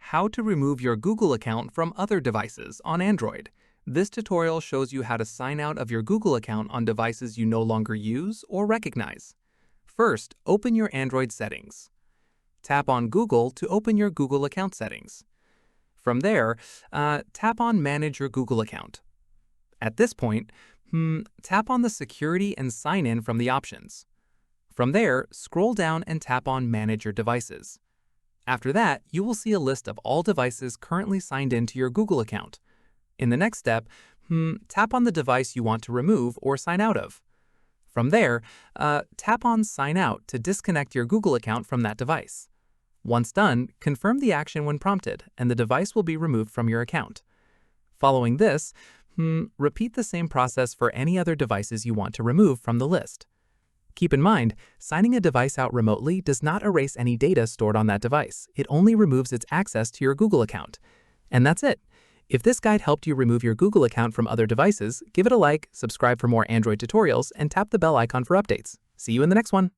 how to remove your Google account from other devices on Android. This tutorial shows you how to sign out of your Google account on devices you no longer use or recognize. First, open your Android settings. Tap on Google to open your Google account settings. From there, tap on Manage your Google account. At this point, tap on the Security and Sign In from the options. From there, scroll down and tap on Manage your devices. After that, you will see a list of all devices currently signed into your Google account. In the next step, tap on the device you want to remove or sign out of. From there, tap on Sign Out to disconnect your Google account from that device. Once done, confirm the action when prompted, and the device will be removed from your account. Following this, repeat the same process for any other devices you want to remove from the list. Keep in mind, signing a device out remotely does not erase any data stored on that device. It only removes its access to your Google account. And that's it. If this guide helped you remove your Google account from other devices, give it a like, subscribe for more Android tutorials, and tap the bell icon for updates. See you in the next one.